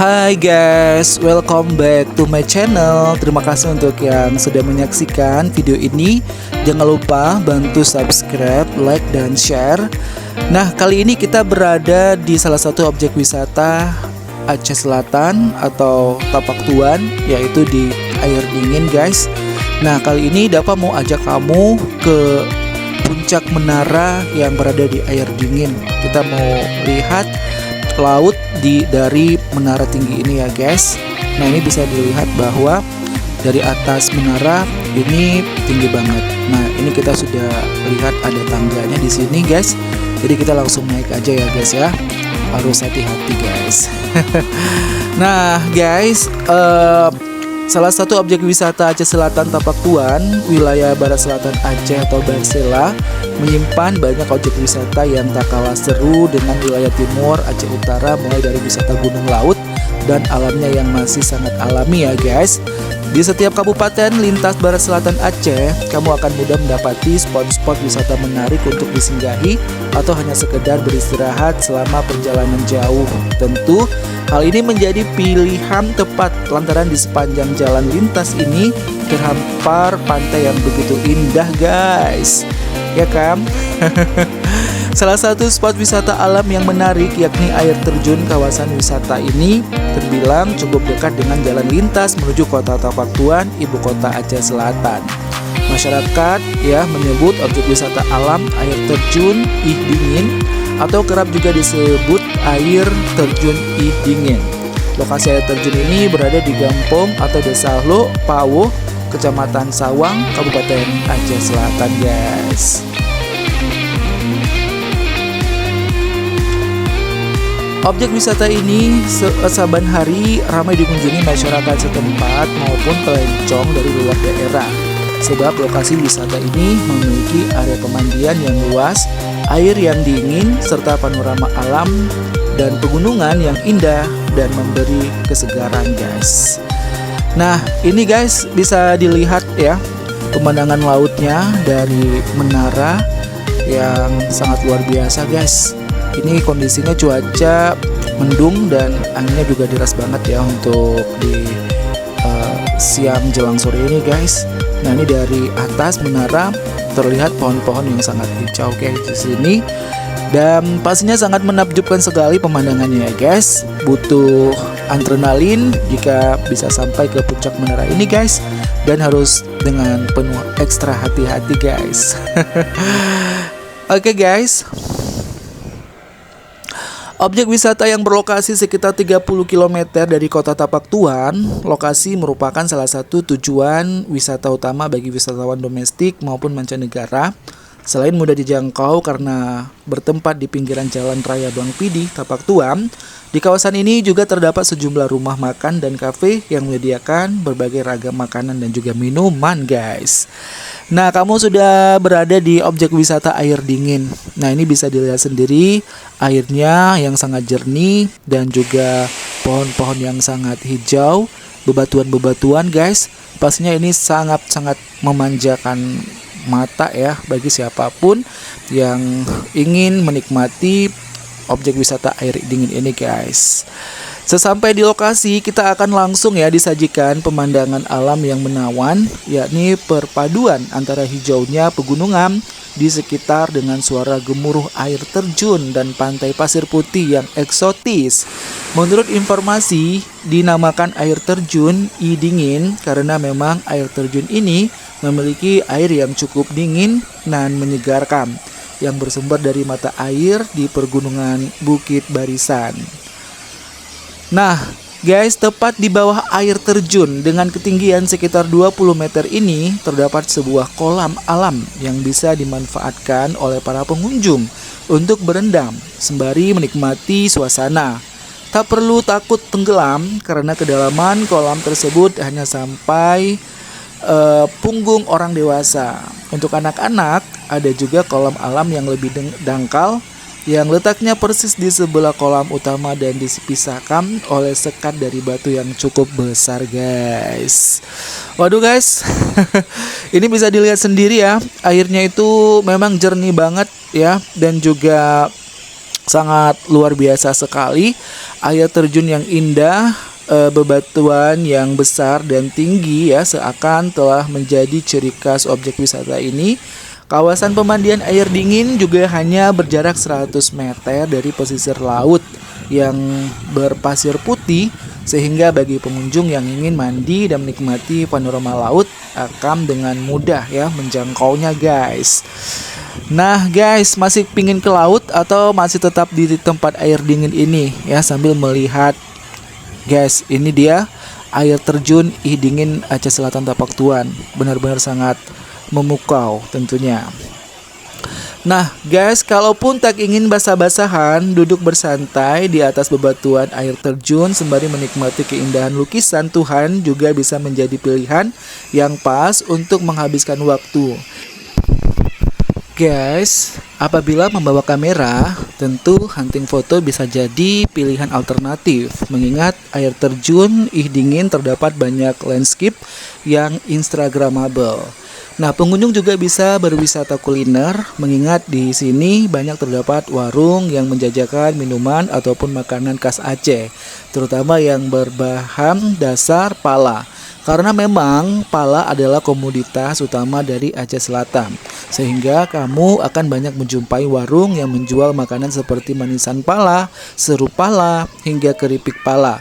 Hai guys, welcome back to my channel. Terima kasih untuk yang sudah menyaksikan video ini. Jangan lupa bantu subscribe, like, dan share. Nah, kali ini kita berada di salah satu objek wisata Aceh Selatan atau Tapak Tuan, yaitu di air dingin guys. Nah, kali ini Dapa mau ajak kamu ke puncak menara yang berada di air dingin. Kita mau lihat laut dari menara tinggi ini ya guys. Nah, ini bisa dilihat bahwa dari atas menara ini tinggi banget. Nah, ini kita sudah lihat ada tangganya di sini guys. Jadi kita langsung naik aja ya guys ya. Harus hati-hati guys. Nah guys, salah satu objek wisata Aceh Selatan Tapak Tuan, wilayah barat selatan Aceh atau Barsela, menyimpan banyak objek wisata yang tak kalah seru dengan wilayah timur Aceh Utara, mulai dari wisata gunung laut dan alamnya yang masih sangat alami ya guys. Di setiap kabupaten lintas barat selatan Aceh, kamu akan mudah mendapati spot-spot wisata menarik untuk disinggahi atau hanya sekedar beristirahat selama perjalanan jauh. Tentu, hal ini menjadi pilihan tepat lantaran di sepanjang jalan lintas ini terhampar pantai yang begitu indah guys. Ya kan? Salah satu spot wisata alam yang menarik yakni air terjun kawasan wisata ini terbilang cukup dekat dengan jalan lintas menuju kota Tapak Tuan, ibu kota Aceh Selatan. Masyarakat ya menyebut objek wisata alam air terjun Ih Dingin atau kerap juga disebut air terjun Ih Dingin. Lokasi air terjun ini berada di Gampong atau Desa Lo, Pawo, Kecamatan Sawang, Kabupaten Aceh Selatan guys. Objek wisata ini saban hari ramai dikunjungi masyarakat setempat maupun pelancong dari luar daerah. Sebab lokasi wisata ini memiliki area pemandian yang luas, air yang dingin, serta panorama alam dan pegunungan yang indah dan memberi kesegaran guys. Nah, ini guys bisa dilihat ya pemandangan lautnya dari menara yang sangat luar biasa guys. Ini kondisinya cuaca mendung dan anginnya juga deras banget ya untuk di siang jelang sore ini guys. Nah, ini dari atas menara terlihat pohon-pohon yang sangat hijau guys di sini. Dan pastinya sangat menakjubkan sekali pemandangannya ya guys. Butuh adrenalin jika bisa sampai ke puncak menara ini guys. Dan harus dengan penuh ekstra hati-hati guys. Oke guys. Objek wisata yang berlokasi sekitar 30 km dari kota Tapak Tuan, lokasi merupakan salah satu tujuan wisata utama bagi wisatawan domestik maupun mancanegara. Selain mudah dijangkau karena bertempat di pinggiran Jalan Raya Bang Pidi, Tapak Tuan, di kawasan ini juga terdapat sejumlah rumah makan dan kafe yang menyediakan berbagai ragam makanan dan juga minuman guys. Nah, kamu sudah berada di objek wisata air dingin. Nah, ini bisa dilihat sendiri airnya yang sangat jernih dan juga pohon-pohon yang sangat hijau, bebatuan-bebatuan guys. Pastinya ini sangat-sangat memanjakan mata ya bagi siapapun yang ingin menikmati objek wisata air dingin ini guys. Sesampai di lokasi, kita akan langsung ya disajikan pemandangan alam yang menawan, yakni perpaduan antara hijaunya pegunungan di sekitar dengan suara gemuruh air terjun dan pantai pasir putih yang eksotis. Menurut informasi, dinamakan air terjun Ih Dingin karena memang air terjun ini memiliki air yang cukup dingin dan menyegarkan yang bersumber dari mata air di pergunungan Bukit Barisan. Nah, guys, tepat di bawah air terjun dengan ketinggian sekitar 20 meter ini terdapat sebuah kolam alam yang bisa dimanfaatkan oleh para pengunjung untuk berendam sembari menikmati suasana. Tak perlu takut tenggelam karena kedalaman kolam tersebut hanya sampai punggung orang dewasa. Untuk anak-anak ada juga kolam alam yang lebih dangkal yang letaknya persis di sebelah kolam utama dan dipisahkan oleh sekat dari batu yang cukup besar guys. Waduh guys, ini bisa dilihat sendiri ya, airnya itu memang jernih banget ya, dan juga Sangat luar biasa sekali, air terjun yang indah, bebatuan yang besar dan tinggi ya seakan telah menjadi ciri khas objek wisata ini. Kawasan pemandian air dingin juga hanya berjarak 100 meter dari pesisir laut yang berpasir putih, sehingga bagi pengunjung yang ingin mandi dan menikmati panorama laut akan dengan mudah ya menjangkaunya guys. Nah guys, masih pingin ke laut atau masih tetap di tempat air dingin ini ya sambil melihat guys, ini dia air terjun Ih Dingin Aceh Selatan Tapak Tuan. Benar-benar sangat memukau tentunya. Nah guys, kalaupun tak ingin basah-basahan, duduk bersantai di atas bebatuan air terjun sembari menikmati keindahan lukisan Tuhan juga bisa menjadi pilihan yang pas untuk menghabiskan waktu. Guys, apabila membawa kamera, tentu hunting foto bisa jadi pilihan alternatif. Mengingat air terjun Ih Dingin terdapat banyak landscape yang instagramable. Nah, pengunjung juga bisa berwisata kuliner, mengingat di sini banyak terdapat warung yang menjajakan minuman ataupun makanan khas Aceh, terutama yang berbahan dasar pala. Karena memang pala adalah komoditas utama dari Aceh Selatan, sehingga kamu akan banyak menjumpai warung yang menjual makanan seperti manisan pala, serup pala, hingga keripik pala.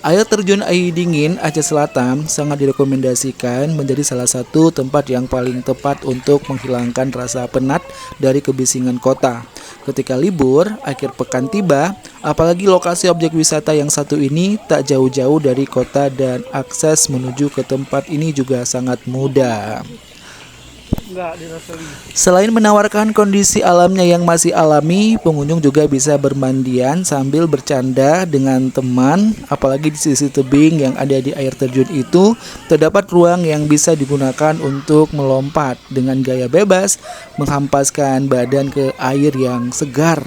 Air terjun Ih Dingin Aceh Selatan sangat direkomendasikan menjadi salah satu tempat yang paling tepat untuk menghilangkan rasa penat dari kebisingan kota. Ketika libur, akhir pekan tiba, apalagi lokasi objek wisata yang satu ini tak jauh-jauh dari kota dan akses menuju ke tempat ini juga sangat mudah. Selain menawarkan kondisi alamnya yang masih alami, pengunjung juga bisa bermandian sambil bercanda dengan teman. Apalagi di sisi tebing yang ada di air terjun itu, terdapat ruang yang bisa digunakan untuk melompat dengan gaya bebas, menghempaskan badan ke air yang segar.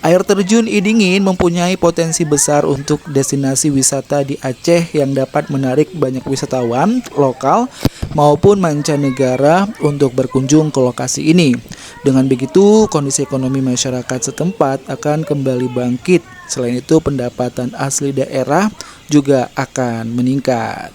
Air terjun Ih Dingin mempunyai potensi besar untuk destinasi wisata di Aceh yang dapat menarik banyak wisatawan lokal maupun mancanegara untuk berkunjung ke lokasi ini. Dengan begitu, kondisi ekonomi masyarakat setempat akan kembali bangkit. Selain itu, pendapatan asli daerah juga akan meningkat.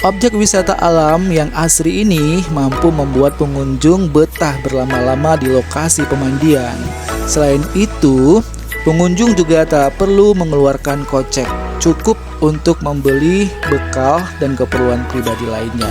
Objek wisata alam yang asri ini mampu membuat pengunjung betah berlama-lama di lokasi pemandian. Selain itu, pengunjung juga tak perlu mengeluarkan kocek, cukup untuk membeli bekal dan keperluan pribadi lainnya.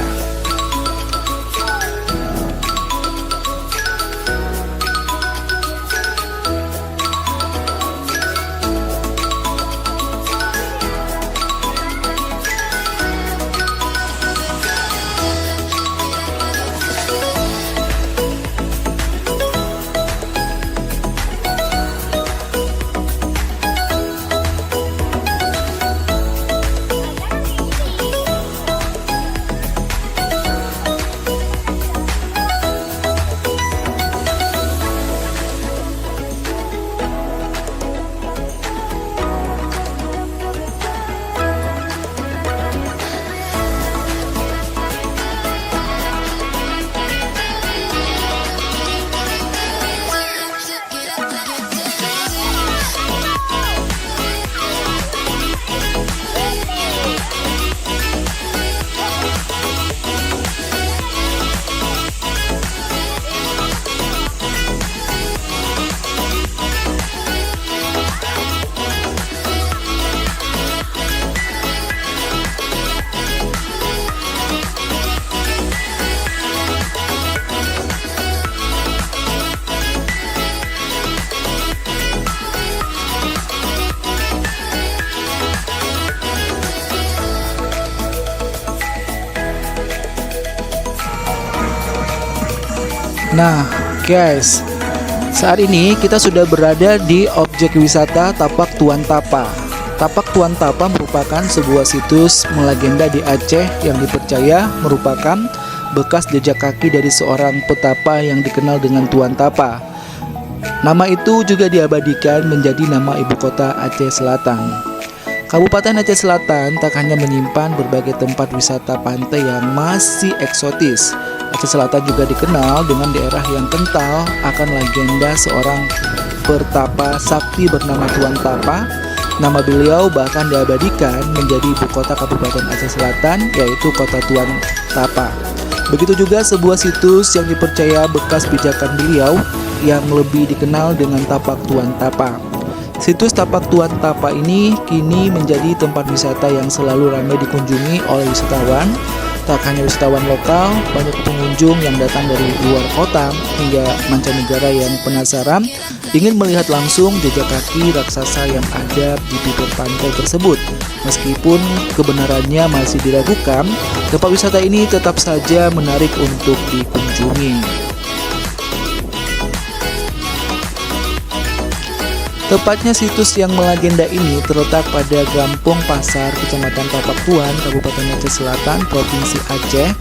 Nah guys, saat ini kita sudah berada di objek wisata Tapak Tuan Tapa. Tapak Tuan Tapa merupakan sebuah situs melegenda di Aceh yang dipercaya merupakan bekas jejak kaki dari seorang petapa yang dikenal dengan Tuan Tapa. Nama itu juga diabadikan menjadi nama ibu kota Aceh Selatan. Kabupaten Aceh Selatan tak hanya menyimpan berbagai tempat wisata pantai yang masih eksotis, Aceh Selatan juga dikenal dengan daerah yang kental akan legenda seorang pertapa sakti bernama Tuan Tapa. Nama beliau bahkan diabadikan menjadi ibu kota Kabupaten Aceh Selatan, yaitu Kota Tuan Tapa. Begitu juga sebuah situs yang dipercaya bekas pijakan beliau yang lebih dikenal dengan Tapak Tuan Tapa. Situs Tapak Tuan Tapa ini kini menjadi tempat wisata yang selalu ramai dikunjungi oleh wisatawan. Tak hanya wisatawan lokal, banyak pengunjung yang datang dari luar kota hingga mancanegara yang penasaran ingin melihat langsung jejak kaki raksasa yang ada di bibir pantai tersebut. Meskipun kebenarannya masih diragukan, tempat wisata ini tetap saja menarik untuk dikunjungi. Tepatnya situs yang melegenda ini terletak pada Gampong Pasar, Kecamatan Tapak Tuan, Kabupaten Aceh Selatan, Provinsi Aceh.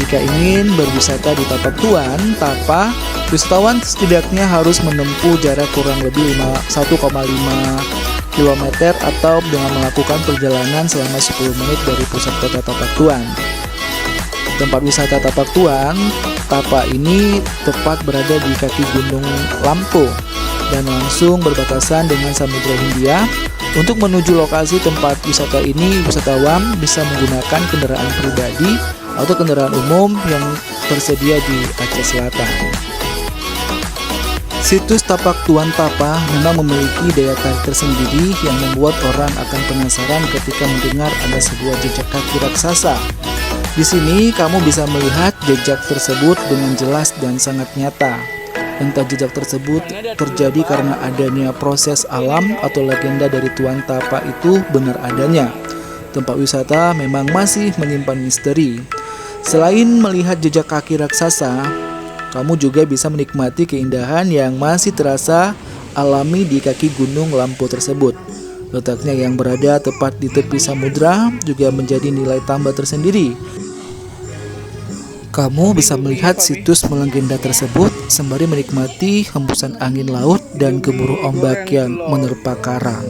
Jika ingin berwisata di Tapak Tuan, Tapa, wisatawan setidaknya harus menempuh jarak kurang lebih 1,5 km atau dengan melakukan perjalanan selama 10 menit dari pusat kota Tapak Tuan. Tempat wisata Tapak Tuan, Tapa ini tepat berada di kaki Gunung Lampu dan langsung berbatasan dengan Samudra Hindia. Untuk menuju lokasi tempat wisata ini, wisatawan bisa menggunakan kendaraan pribadi atau kendaraan umum yang tersedia di Aceh Selatan. Situs Tapak Tuan Tapa memang memiliki daya tarik tersendiri yang membuat orang akan penasaran ketika mendengar ada sebuah jejak kaki raksasa. Di sini kamu bisa melihat jejak tersebut dengan jelas dan sangat nyata. Entah jejak tersebut terjadi karena adanya proses alam atau legenda dari Tuan Tapa itu benar adanya. Tempat wisata memang masih menyimpan misteri. Selain melihat jejak kaki raksasa, kamu juga bisa menikmati keindahan yang masih terasa alami di kaki Gunung Lampu tersebut. Letaknya yang berada tepat di tepi samudra juga menjadi nilai tambah tersendiri. Kamu bisa melihat situs melegenda tersebut sembari menikmati hembusan angin laut dan gemuruh ombak yang menerpa karang.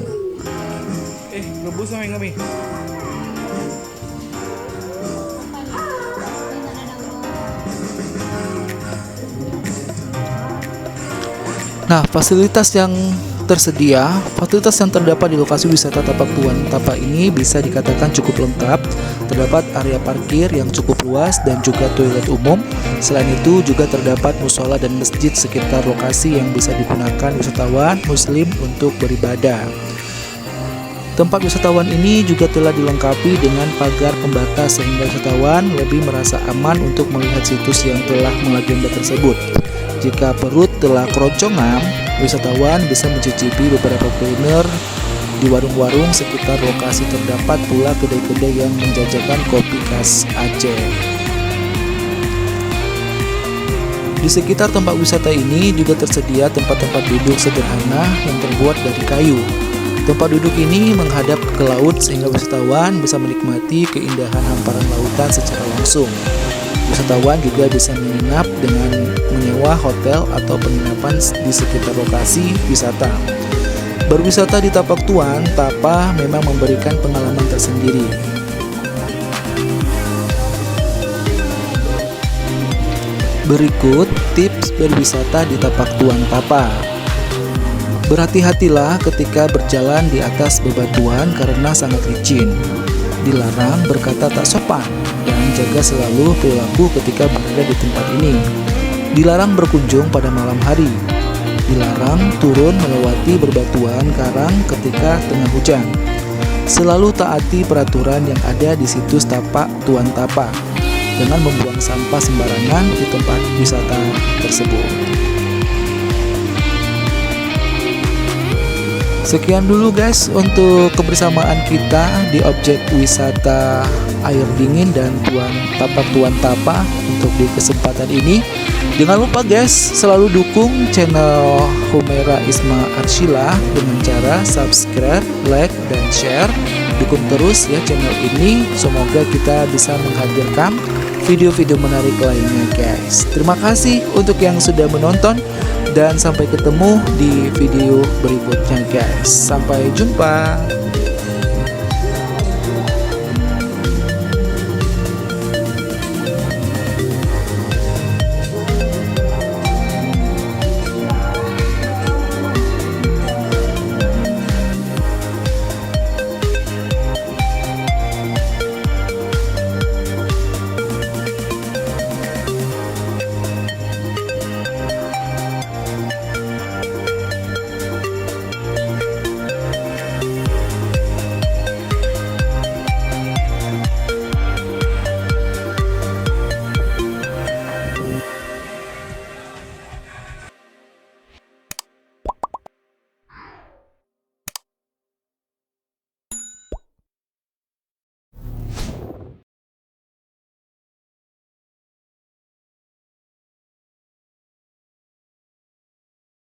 Nah, fasilitas yang terdapat di lokasi wisata Tapak Tuan Tapa ini bisa dikatakan cukup lengkap. Terdapat area parkir yang cukup luas dan juga toilet umum. Selain itu juga terdapat musola dan masjid sekitar lokasi yang bisa digunakan wisatawan muslim untuk beribadah. Tempat wisatawan ini juga telah dilengkapi dengan pagar pembatas sehingga wisatawan lebih merasa aman untuk melihat situs yang telah melegenda tersebut. Jika perut telah keroncongan, wisatawan bisa mencicipi beberapa kuliner di warung-warung sekitar lokasi. Terdapat pula kedai-kedai yang menjajakan kopi khas Aceh. Di sekitar tempat wisata ini juga tersedia tempat-tempat duduk sederhana yang terbuat dari kayu. Tempat duduk ini menghadap ke laut sehingga wisatawan bisa menikmati keindahan hamparan lautan secara langsung. Wisatawan juga bisa menginap dengan menyewa hotel atau penginapan di sekitar lokasi wisata. Berwisata di Tapak Tuan Tapa memang memberikan pengalaman tersendiri. Berikut tips berwisata di Tapak Tuan Tapa. Berhati-hatilah ketika berjalan di atas bebatuan karena sangat licin. Dilarang berkata tak sopan dan jaga selalu perilaku ketika berada di tempat ini. Dilarang berkunjung pada malam hari. Dilarang turun melewati berbatuan karang ketika tengah hujan. Selalu taati peraturan yang ada di situs Tapak Tuan Tapa dengan membuang sampah sembarangan di tempat wisata tersebut. Sekian dulu guys untuk kebersamaan kita di objek wisata air dingin dan Tapak Tuan Tapa untuk di kesempatan ini. Jangan lupa guys selalu dukung channel Humaira Isma Arsyila dengan cara subscribe, like, dan share. Dukung terus ya channel ini. Semoga kita bisa menghadirkan video-video menarik lainnya guys. Terima kasih untuk yang sudah menonton. Dan sampai ketemu di video berikutnya guys. Sampai jumpa.